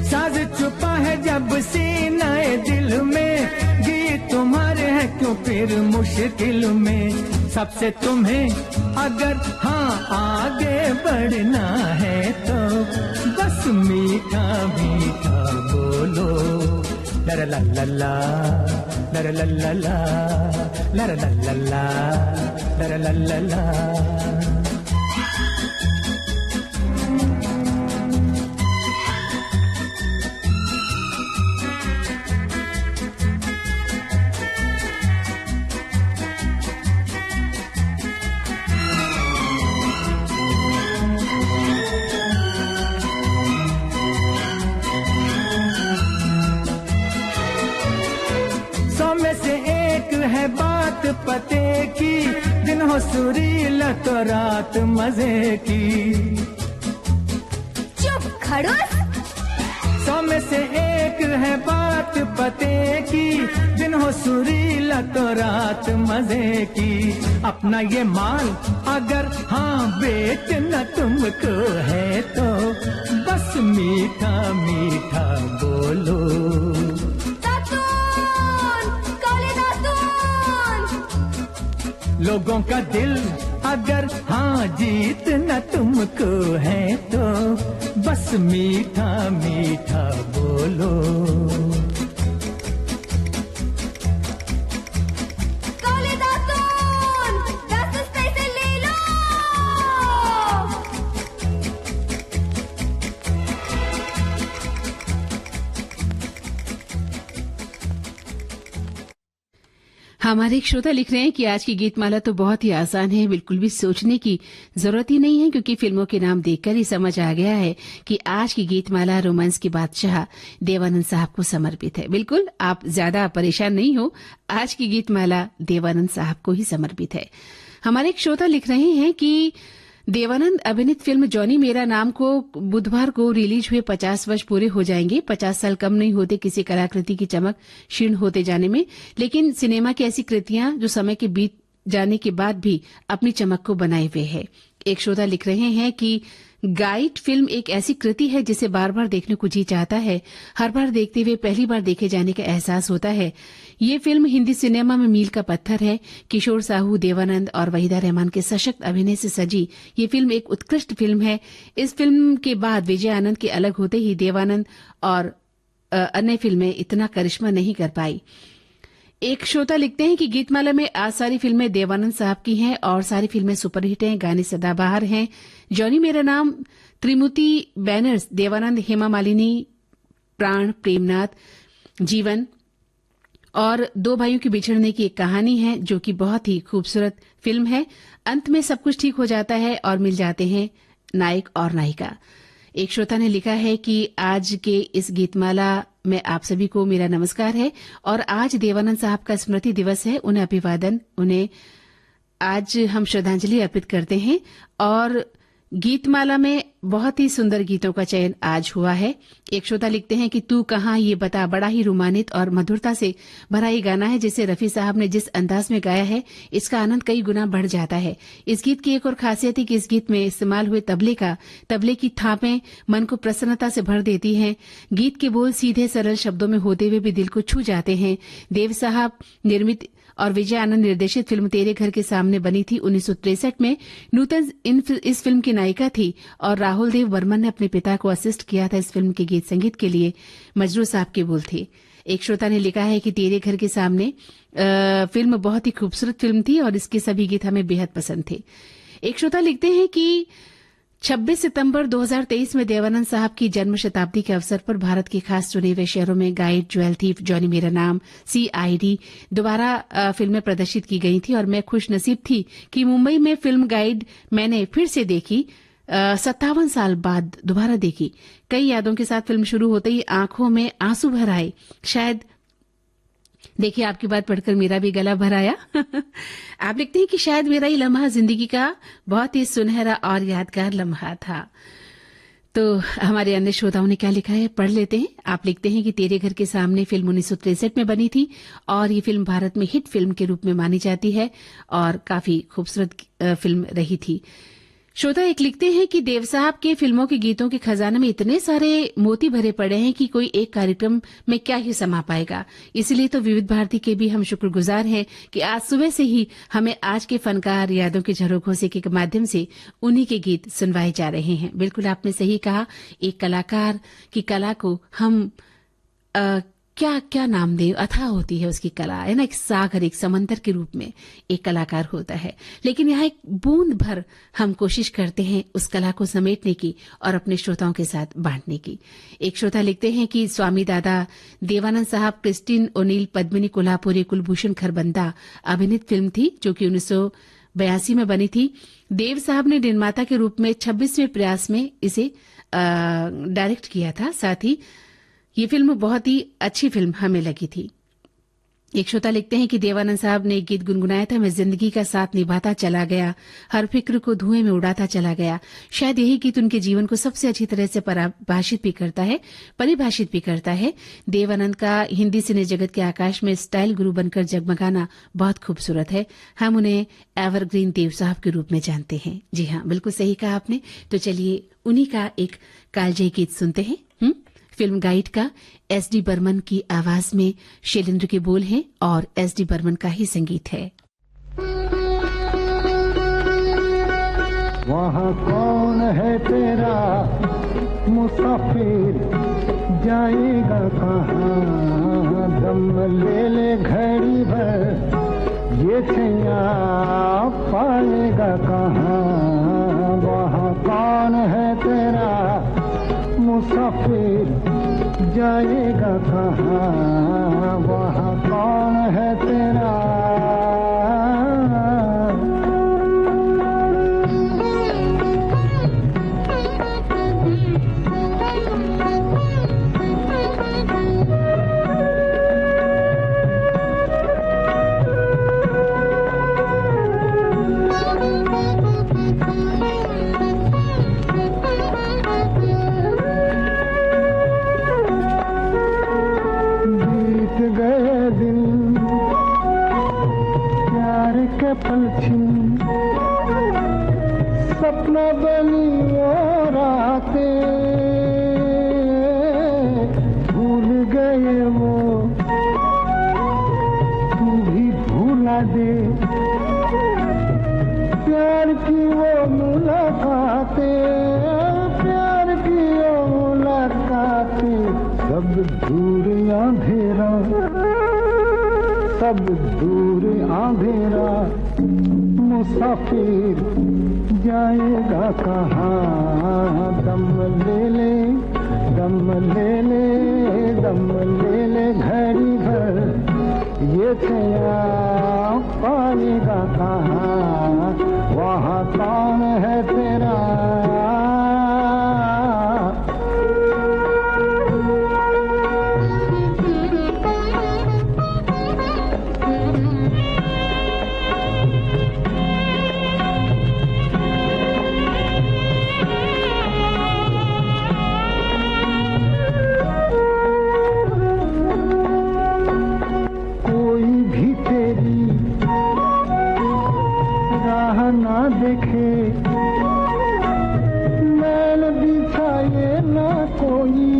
साज छुपा है जब सीनाए दिल में, गीत तुम्हारे हैं क्यों फिर मुश्किल में। सबसे तुम्हें अगर हाँ आगे बढ़ना है तो बस मीठा मीठा बोलो। लर ला ला ला, लर ला ला ला, लर ला ला ला, लर ला ला ला। है बात पते की, दिन हो सुरीला तो रात मजे की। चुप खड़ूस। 100 में से एक है बात पते की, दिन हो सुरीला तो रात मजे की। अपना ये माल अगर हाँ बेचना तुमको है तो बस मीठा मीठा बोलो। लोगों का दिल अगर हाँ जीतना तुमको है तो बस मीठा मीठा बोलो। हमारे एक श्रोता लिख रहे हैं कि आज की गीतमाला तो बहुत ही आसान है, बिल्कुल भी सोचने की जरूरत ही नहीं है, क्योंकि फिल्मों के नाम देखकर ही समझ आ गया है कि आज की गीतमाला रोमांस के बादशाह देवानंद साहब को समर्पित है। बिल्कुल, आप ज्यादा परेशान नहीं हो, आज की गीतमाला देवानंद साहब को ही समर्पित है। हमारे एक श्रोता लिख रहे हैं कि देवानंद अभिनीत फिल्म जॉनी मेरा नाम को बुधवार को रिलीज हुए 50 वर्ष पूरे हो जाएंगे। 50 साल कम नहीं होते किसी कलाकृति की चमक क्षीण होते जाने में, लेकिन सिनेमा की ऐसी कृतियां जो समय के बीत जाने के बाद भी अपनी चमक को बनाए हुए है। एक श्रोता लिख रहे हैं कि गाइड फिल्म एक ऐसी कृति है जिसे बार बार देखने को जी चाहता है। हर बार देखते हुए पहली बार देखे जाने का एहसास होता है। ये फिल्म हिंदी सिनेमा में मील का पत्थर है। किशोर साहू, देवानंद और वहीदा रहमान के सशक्त अभिनय से सजी ये फिल्म एक उत्कृष्ट फिल्म है। इस फिल्म के बाद विजय आनंद के अलग होते ही देवानंद और अन्य फिल्में इतना करिश्मा नहीं कर पाई। एक श्रोता लिखते हैं कि गीतमाला में आज सारी फिल्में देवानंद साहब की हैं और सारी फिल्में सुपरहिट हैं, गाने सदाबहार हैं। जॉनी मेरा नाम, त्रिमूर्ति बैनर्स, देवानंद, हेमा मालिनी, प्राण, प्रेमनाथ, जीवन और दो भाइयों के बिछड़ने की एक कहानी है जो कि बहुत ही खूबसूरत फिल्म है। अंत में सब कुछ ठीक हो जाता है और मिल जाते हैं नायक और नायिका। एक श्रोता ने लिखा है कि आज के इस गीतमाला में आप सभी को मेरा नमस्कार है और आज देवानंद साहब का स्मृति दिवस है। उन्हें अभिवादन, उन्हें आज हम श्रद्धांजलि अर्पित करते हैं और गीतमाला में बहुत ही सुंदर गीतों का चयन आज हुआ है। एक श्रोता लिखते हैं कि तू कहाँ ये बता, बड़ा ही रोमांचित और मधुरता से भरा ये गाना है जिसे रफी साहब ने जिस अंदाज में गाया है इसका आनंद कई गुना बढ़ जाता है। इस गीत की एक और खासियत है कि इस गीत में इस्तेमाल हुए तबले की थापें मन को प्रसन्नता से भर देती हैं। गीत के बोल सीधे सरल शब्दों में होते हुए भी दिल को छू जाते हैं। देव साहब निर्मित और विजय आनंद निर्देशित फिल्म तेरे घर के सामने बनी थी 1963 में। नूतन इस फिल्म की नायिका थी और राहुल देव बर्मन ने अपने पिता को असिस्ट किया था इस फिल्म के गीत संगीत के लिए। मजरू साहब के बोल थे। एक श्रोता ने लिखा है कि तेरे घर के सामने फिल्म बहुत ही खूबसूरत फिल्म थी और इसके सभी गीत हमें बेहद पसंद थे। एक श्रोता लिखते हैं कि 26 सितंबर 2023 में देवानंद साहब की जन्म शताब्दी के अवसर पर भारत के खास चुने हुए शहरों में गाइड, ज्वेल थीफ, जॉनी मेरा नाम, CID दोबारा फिल्में प्रदर्शित की गई थी और मैं खुश नसीब थी कि मुंबई में फिल्म गाइड मैंने फिर से देखी। 57 साल बाद दोबारा देखी। कई यादों के साथ फिल्म शुरू होते ही आंखों में आंसू भर आए। शायद देखिए, आपकी बात पढ़कर मेरा भी गला भर आया। आप लिखते हैं कि शायद मेरा ये लम्हा जिंदगी का बहुत ही सुनहरा और यादगार लम्हा था। तो हमारे अन्य श्रोताओं ने क्या लिखा है पढ़ लेते हैं। आप लिखते हैं कि तेरे घर के सामने फिल्म 1963 में बनी थी और ये फिल्म भारत में हिट फिल्म के रूप में मानी जाती है और काफी खूबसूरत फिल्म रही थी। श्रोता एक लिखते हैं कि देव साहब के फिल्मों के गीतों के खजाने में इतने सारे मोती भरे पड़े हैं कि कोई एक कार्यक्रम में क्या ही समा पाएगा। इसलिए तो विविध भारती के भी हम शुक्रगुजार हैं कि आज सुबह से ही हमें आज के फनकार यादों के झरोखों के माध्यम से उन्हीं के गीत सुनवाए जा रहे हैं। बिल्कुल आपने सही कहा, एक कलाकार की कला को हम क्या क्या नाम दें, अथाह होती है उसकी कला, है ना। एक सागर, एक समंदर के रूप में एक कलाकार होता है, लेकिन यहाँ एक बूंद भर हम कोशिश करते हैं उस कला को समेटने की और अपने श्रोताओं के साथ बांटने की। एक श्रोता लिखते हैं कि स्वामी दादा देवानंद साहब, क्रिस्टीन ओनील, पद्मिनी कोल्हापुरी, कुलभूषण खरबंदा अभिनीत फिल्म थी जो कि 1982 में बनी थी। देव साहब ने निर्माता के रूप में 26वें प्रयास में इसे डायरेक्ट किया था। साथ ही ये फिल्म बहुत ही अच्छी फिल्म हमें लगी थी। एक श्रोता लिखते हैं कि देवानंद साहब ने एक गीत गुनगुनाया था, मैं जिंदगी का साथ निभाता चला गया, हर फिक्र को धुएं में उड़ाता चला गया। शायद यही गीत उनके जीवन को सबसे अच्छी तरह से परिभाषित भी करता है। देवानंद का हिंदी सिने जगत के आकाश में स्टाइल गुरु बनकर जगमगाना बहुत खूबसूरत है। हम उन्हें एवरग्रीन देव साहब के रूप में जानते हैं। जी हाँ, बिल्कुल सही कहा आपने। तो चलिए उन्हीं का एक कालजयी गीत सुनते हैं। फिल्म गाइड का एस.डी. बर्मन की आवाज में शैलेंद्र के बोल हैं और एस.डी. बर्मन का ही संगीत है। वहाँ कौन है तेरा मुसाफिर, जाएगा कहाँ, दम ले ले घड़ी भर, ये छैया पाएगा कहाँ। वहाँ कौन है तेरा मुसाफिर, जाएगा कहाँ, वहाँ कौन है तेरा। सपना बनी वो रातें, भूल गए वो, तू भी भूला दे। प्यार की वो मुलाकातें, प्यार की वो मुलाकातें, सब दूर अंधेरा, सब दूर अंधेरा। मुसाफिर जाएगा कहाँ, दम ले ले, दम ले ले, दम ले ले घड़ी भर, ये छैया पाएगा कहाँ, वहाँ कौन है तेरा। देखे मैल बिछाए ना कोई,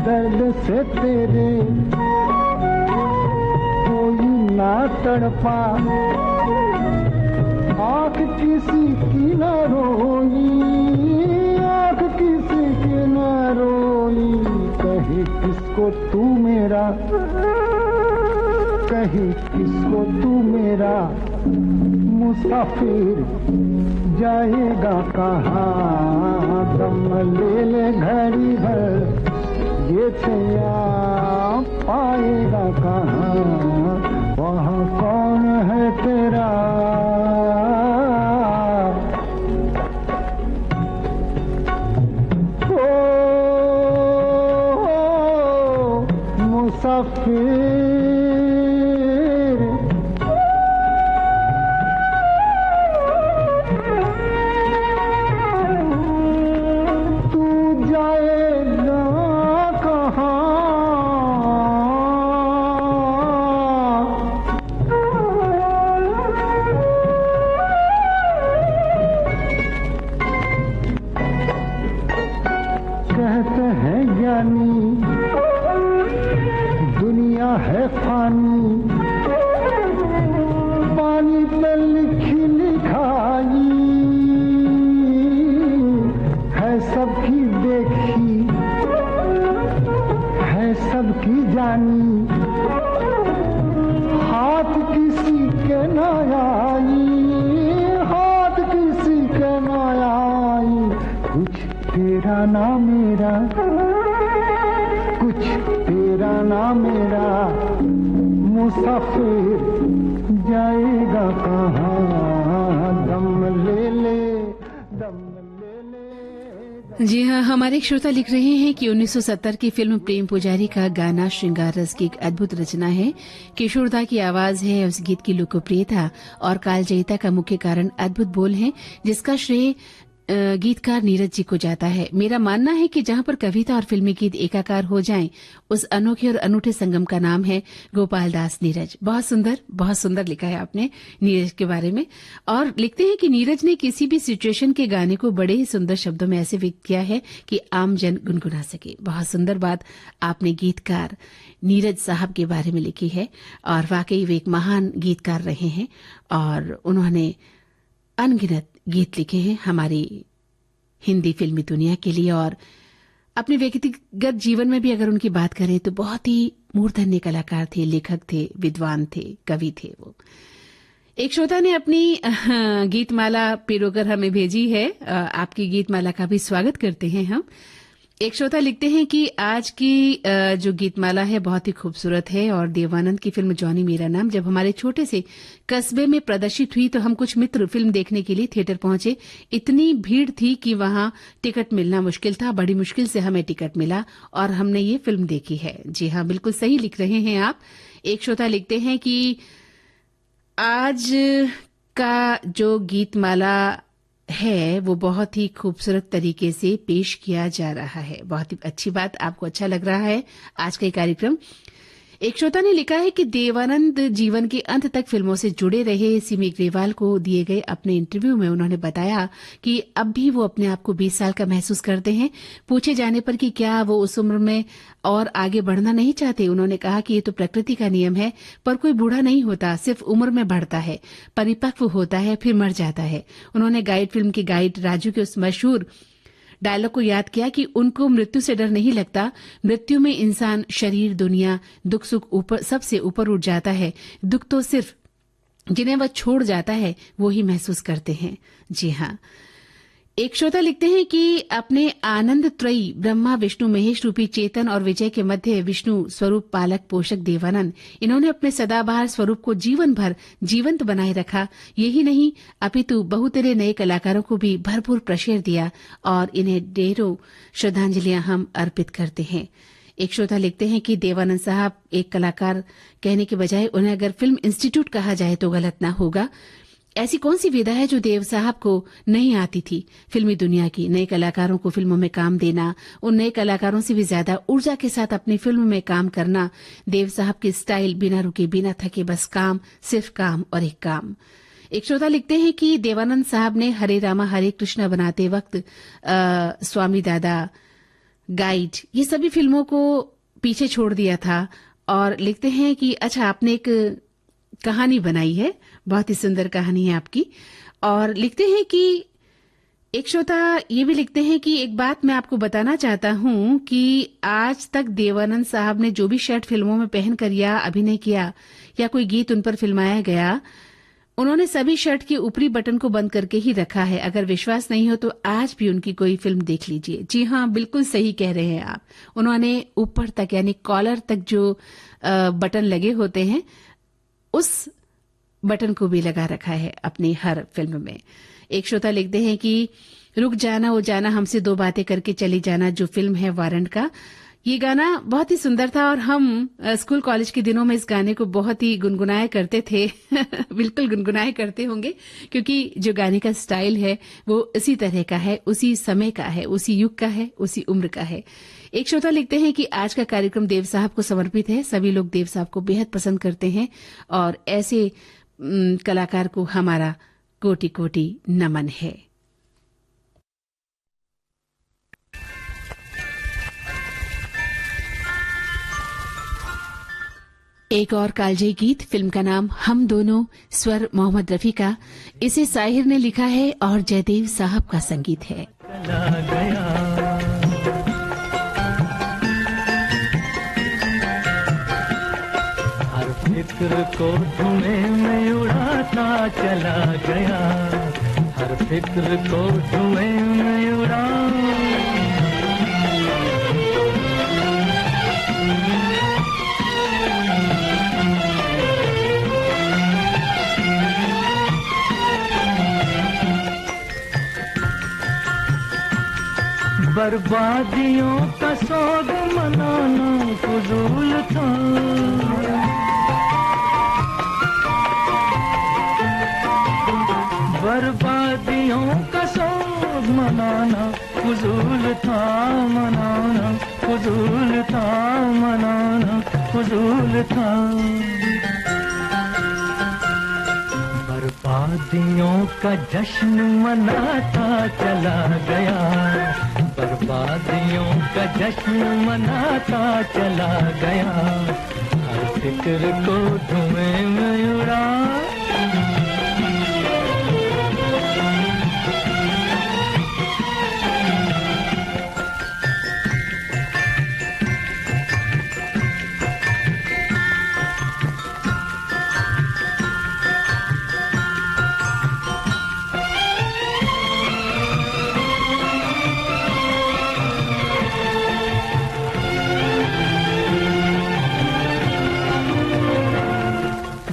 दर्द से तेरे कोई ना तड़पा, आँख किसी की ना रोई, आँख किसी की ना रोई। कहे किसको तू मेरा, कहे किसको तू मेरा, मुसाफिर जाएगा कहाँ, दम ले ले घड़ी भर, ये छैया पाएगा कहाँ, वहाँ कौन है तेरा। ओ मुसाफिर जानी, दुनिया है फानी, पानी पे लिखी लिखाई है सबकी देखी, है सबकी जानी, हाथ किसी के ना आई, हाथ किसी के ना आई, कुछ तेरा ना मेरा, कुछ तेरा ना मेरा, मुसाफिर जाएगा कहाँ, दम ले ले, दम ले ले। जी हाँ, हमारे एक श्रोता लिख रहे हैं कि 1970 की फिल्म प्रेम पुजारी का गाना श्रृंगार रस की एक अद्भुत रचना है। किशोरदा की आवाज है, उस गीत की लोकप्रियता और कालजयिता का मुख्य कारण अद्भुत बोल है, जिसका श्रेय गीतकार नीरज जी को जाता है। मेरा मानना है कि जहां पर कविता और फिल्मी गीत एकाकार हो जाएं, उस अनोखे और अनूठे संगम का नाम है गोपाल दास नीरज। बहुत सुंदर लिखा है आपने नीरज के बारे में। और लिखते हैं कि नीरज ने किसी भी सिचुएशन के गाने को बड़े ही सुंदर शब्दों में ऐसे व्यक्त किया है कि आम जन गुनगुना सके। बहुत सुंदर बात आपने गीतकार नीरज साहब के बारे में लिखी है, और वाकई वे एक महान गीतकार रहे हैं और उन्होंने अनगिनत गीत लिखे हैं हमारी हिंदी फिल्मी दुनिया के लिए। और अपने व्यक्तिगत जीवन में भी अगर उनकी बात करें तो बहुत ही मूर्धन्य कलाकार थे, लेखक थे, विद्वान थे, कवि थे वो। एक श्रोता ने अपनी गीतमाला पिरोकर हमें भेजी है। आपकी गीतमाला का भी स्वागत करते हैं हम। एक श्रोता लिखते हैं कि आज की जो गीतमाला है बहुत ही खूबसूरत है, और देवानंद की फिल्म जॉनी मेरा नाम जब हमारे छोटे से कस्बे में प्रदर्शित हुई तो हम कुछ मित्र फिल्म देखने के लिए थिएटर पहुंचे। इतनी भीड़ थी कि वहां टिकट मिलना मुश्किल था। बड़ी मुश्किल से हमें टिकट मिला और हमने ये फिल्म देखी है। जी हाँ, बिल्कुल सही लिख रहे हैं आप। एक श्रोता लिखते हैं कि आज का जो गीतमाला है वो बहुत ही खूबसूरत तरीके से पेश किया जा रहा है। बहुत ही अच्छी बात, आपको अच्छा लग रहा है आज का ये कार्यक्रम। एक श्रोता ने लिखा है कि देवानंद जीवन के अंत तक फिल्मों से जुड़े रहे। सिमी ग्रेवाल को दिए गए अपने इंटरव्यू में उन्होंने बताया कि अब भी वो अपने आप को 20 साल का महसूस करते हैं। पूछे जाने पर कि क्या वो उस उम्र में और आगे बढ़ना नहीं चाहते, उन्होंने कहा कि ये तो प्रकृति का नियम है, पर कोई बूढ़ा नहीं होता, सिर्फ उम्र में बढ़ता है, परिपक्व होता है, फिर मर जाता है। उन्होंने गाइड फिल्म के गाइड राजू के उस मशहूर डायलॉग को याद किया कि उनको मृत्यु से डर नहीं लगता। मृत्यु में इंसान, शरीर, दुनिया, दुख सुख ऊपर सबसे ऊपर उठ जाता है। दुख तो सिर्फ जिन्हें वह छोड़ जाता है वो ही महसूस करते हैं। जी हाँ। एक श्रोता लिखते हैं कि अपने आनंद त्रयी ब्रह्मा विष्णु महेश रूपी चेतन और विजय के मध्य विष्णु स्वरूप पालक पोषक देवानंद, इन्होंने अपने सदाबहार स्वरूप को जीवन भर जीवंत बनाए रखा। यही नहीं अपितु बहुतेरे नए कलाकारों को भी भरपूर प्रशय दिया, और इन्हें ढेरों श्रद्धांजलियां हम अर्पित करते हैं। एक श्रोता लिखते हैं कि देवानंद साहब एक कलाकार कहने के बजाय उन्हें अगर फिल्म इंस्टीट्यूट कहा जाए तो गलत न होगा। ऐसी कौन सी विधा है जो देव साहब को नहीं आती थी फिल्मी दुनिया की। नए कलाकारों को फिल्मों में काम देना, उन नए कलाकारों से भी ज्यादा ऊर्जा के साथ अपनी फिल्म में काम करना। देव साहब की स्टाइल बिना रुके बिना थके, बस काम, सिर्फ काम और एक काम। एक श्रोता लिखते हैं कि देवानंद साहब ने हरे रामा हरे कृष्णा बनाते वक्त स्वामी दादा, गाइड, ये सभी फिल्मों को पीछे छोड़ दिया था। और लिखते हैं कि अच्छा, आपने एक कहानी बनाई है, बहुत ही सुंदर कहानी है आपकी। और लिखते हैं कि एक श्रोता ये भी लिखते हैं कि एक बात मैं आपको बताना चाहता हूं कि आज तक देवानंद साहब ने जो भी शर्ट फिल्मों में पहनकर या अभिनय किया या कोई गीत उन पर फिल्माया गया, उन्होंने सभी शर्ट के ऊपरी बटन को बंद करके ही रखा है। अगर विश्वास नहीं हो तो आज भी उनकी कोई फिल्म देख लीजिए। जी हाँ, बिल्कुल सही कह रहे हैं आप। उन्होंने ऊपर तक यानी कॉलर तक जो बटन लगे होते हैं उस बटन को भी लगा रखा है अपनी हर फिल्म में। एक श्रोता लिखते हैं कि रुक जाना ओ जाना हमसे दो बातें करके चली जाना, जो फिल्म है वारंट का, ये गाना बहुत ही सुंदर था और हम स्कूल कॉलेज के दिनों में इस गाने को बहुत ही गुनगुनाया करते थे। बिल्कुल गुनगुनाया करते होंगे, क्योंकि जो गाने का स्टाइल है वो इसी तरह का है, उसी समय का है, उसी युग का है, उसी उम्र का है। एक श्रोता लिखते हैं कि आज का कार्यक्रम देव साहब को समर्पित है। सभी लोग देव साहब को बेहद पसंद करते हैं और ऐसे कलाकार को हमारा कोटि कोटि नमन है। एक और कालजयी गीत, फिल्म का नाम हम दोनों, स्वर मोहम्मद रफी का। इसे साहिर ने लिखा है और जयदेव साहब का संगीत है। चला गया हर फिक्र को धुएं में उड़ाता चला गया, हर फिक्र को धुएं में उड़ा। बर्बादियों का सोग मनाना फजूल था, बर्बादियों का सोग मनाना फजूल था, मनाना फजूल था, मनाना फजूल था। बर्बादियों का जश्न मनाता चला गया, बर्बादियों का जश्न मनाता चला गया, हर फिक्र को धुएं में उड़ा।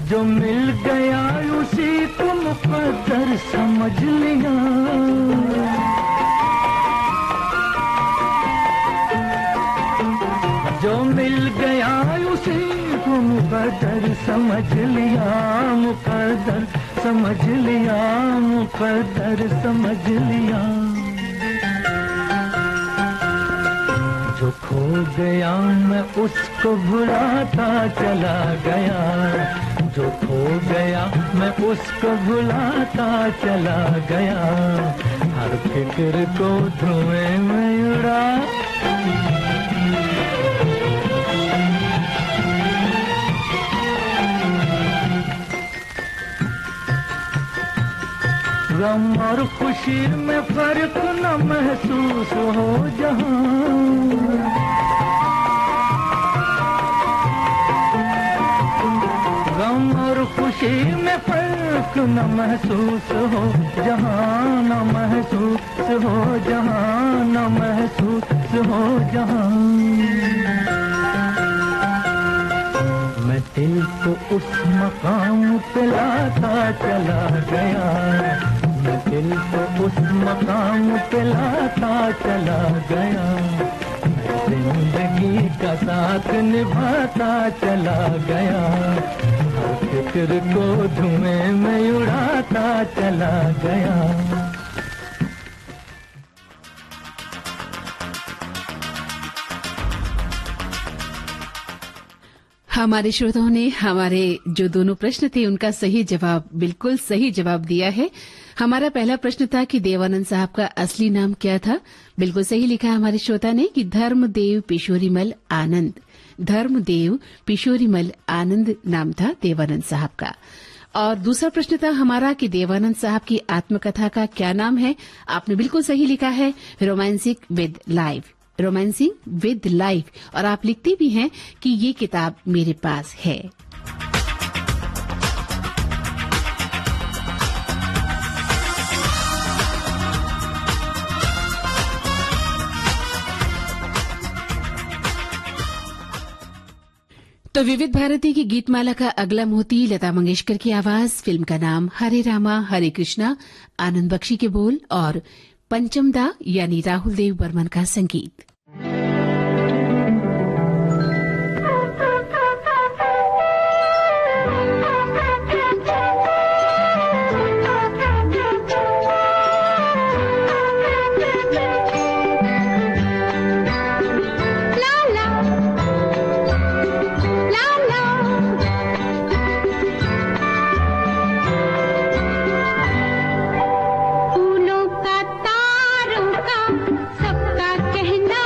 जो मिल गया उसी को मुकद्दर समझ लिया, जो मिल गया उसी को मुकद्दर समझ लिया, मुकद्दर समझ लिया, मुकद्दर समझ लिया। जो खो गया मैं उसको भुलाता चला गया, जो खो गया मैं उसको भुलाता चला गया, हर फिक्र को धुएं में उड़ा। गम और खुशी में फर्क न महसूस हो जहां, गम और खुशी में फर्क न महसूस हो जहां, न महसूस हो जहां, न महसूस हो जहां। मैं दिल को उस मकाम पे लाता चला गया, मैं दिल को उस मकाम पे लाता चला गया, जिंदगी का साथ निभाता चला गया, हर फिक्र को धुएं में उड़ाता चला गया। हमारे श्रोताओं ने हमारे जो दोनों प्रश्न थे उनका सही जवाब, बिल्कुल सही जवाब दिया है। हमारा पहला प्रश्न था कि देवानंद साहब का असली नाम क्या था। बिल्कुल सही लिखा हमारे श्रोता ने कि धर्मदेव पिशोरीमल आनंद, धर्मदेव पिशोरीमल आनंद नाम था देवानंद साहब का। और दूसरा प्रश्न था हमारा कि देवानंद साहब की आत्मकथा का क्या नाम है। आपने बिल्कुल सही लिखा है, romancing with life, romancing with life. और आप लिखते भी हैं कि ये किताब मेरे पास है। तो विविध भारती की गीतमाला का अगला मोती लता मंगेशकर की आवाज, फिल्म का नाम हरे रामा हरे कृष्णा, आनंद बख्शी के बोल और पंचम दा यानी राहुल देव बर्मन का संगीत। फूलों का तारों का सबका कहना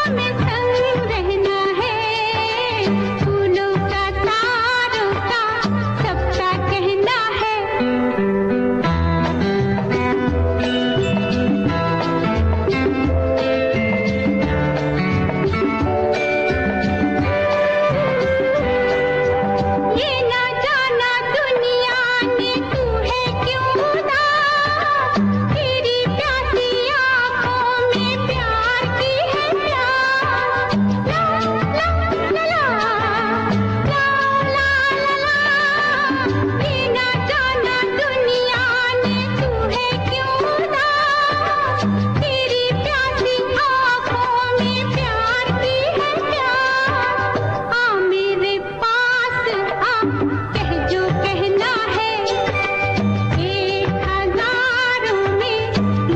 हमें संग रहना है, फूलों का तारों का सबका कहना है। ये ना जाना दुनिया ने तू है क्यों उदास, तेरी प्यासी आंखों में प्यार की है प्यास। ला ला ला ला, ला ला ला ला। ये ना जाना दुनिया ने तू है क्यों उदास, तेरी प्यासी आंखों में प्यार की है प्यास। आ मेरे पास आ, कह जो कहना है, 1000 में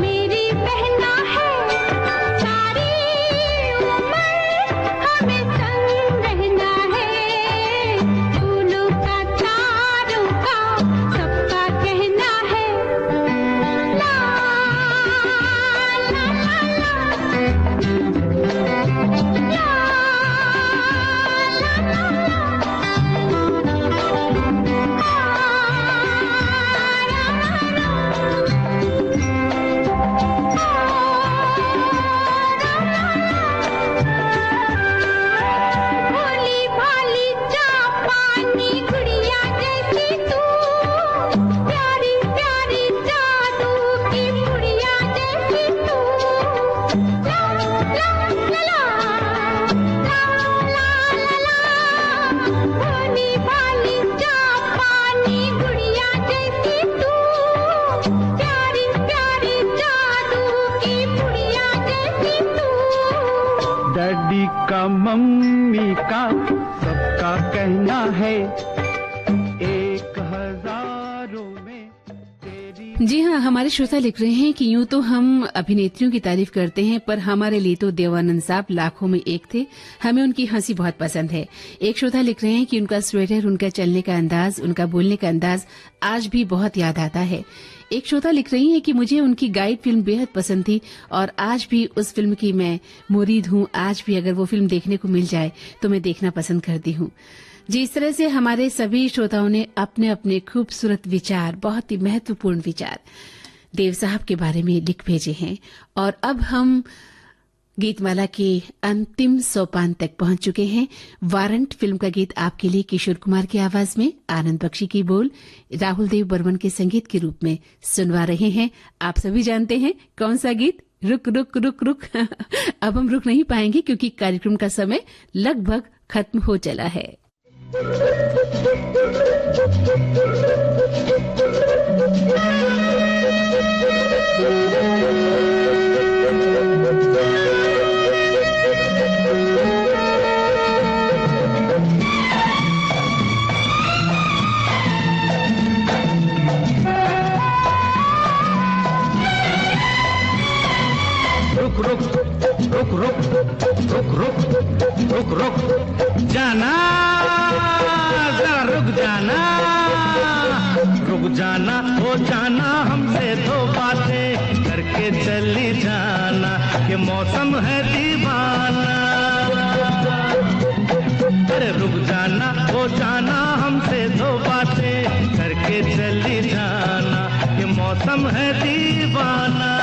मेरी बहना है। सारी उम्र हमें संग रहना है, फूलों का तारों का सबका कहना है। ला ला ला ला, भोली भाली जापानी गुड़िया जैसी तू, प्यारी प्यारी जादू की गुड़िया जैसी तू। ला ला ला ला, ला ला ला ला। भोली भाली जापानी गुड़िया जैसी तू, प्यारी प्यारी जादू की गुड़िया जैसी तू। डैडी का मम्मी का सबका कहना है, 1000 में तेरी। जी हाँ, हमारे श्रोता लिख रहे हैं कि यूं तो हम अभिनेत्रियों की तारीफ करते हैं, पर हमारे लिए तो देवानंद साहब लाखों में एक थे। हमें उनकी हंसी बहुत पसंद है। एक श्रोता लिख रहे हैं कि उनका स्वेटर, उनका चलने का अंदाज, उनका बोलने का अंदाज आज भी बहुत याद आता है। एक श्रोता लिख रही हैं कि मुझे उनकी गाइड फिल्म बेहद पसंद थी और आज भी उस फिल्म की मैं मुरीद हूं। आज भी अगर वो फिल्म देखने को मिल जाए तो मैं देखना पसंद करती हूं। जी, इस तरह से हमारे सभी श्रोताओं ने अपने अपने खूबसूरत विचार, बहुत ही महत्वपूर्ण विचार देव साहब के बारे में लिख भेजे हैं। और अब हम गीतमाला के अंतिम सोपान तक पहुंच चुके हैं। वारंट फिल्म का गीत आपके लिए किशोर कुमार की आवाज में, आनंद बख्शी की बोल, राहुल देव बर्मन के संगीत के रूप में सुनवा रहे हैं। आप सभी जानते हैं कौन सा गीत? रुक रुक रुक रुक। अब हम रुक नहीं पाएंगे क्योंकि कार्यक्रम का समय लगभग खत्म हो चला है। रुक रुक रुक रुक रुक रुक रुक रुक जाना, जरा रुक जाना, रुक जाना, हो जाना हमसे दो बातें करके चली जाना, ये मौसम है दीवाना। अरे रुक जाना, हो जाना हमसे दो बातें करके चली जाना, ये मौसम है दीवाना।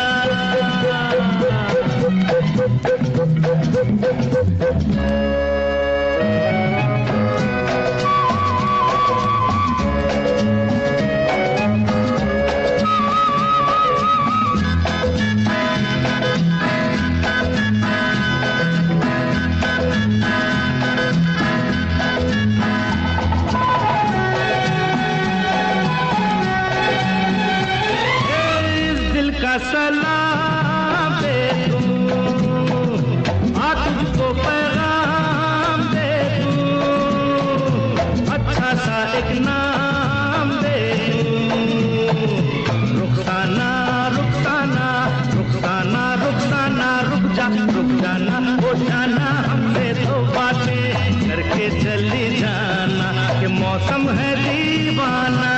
सलाम दे दूं, तुझको पैगाम दे दूं, अच्छा सा एक नाम दे दूं। रुखसाना रुखसाना रुखसाना रुखसाना, रुक जाना, हो जाना हमसे दो बातें करके चली जाना, कि मौसम है दीवाना।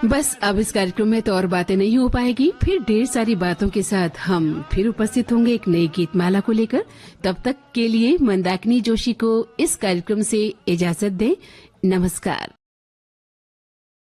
बस अब इस कार्यक्रम में तो और बातें नहीं हो पाएगी, फिर ढेर सारी बातों के साथ हम फिर उपस्थित होंगे एक नई गीत माला को लेकर। तब तक के लिए मंदाकिनी जोशी को इस कार्यक्रम से इजाजत दें। नमस्कार।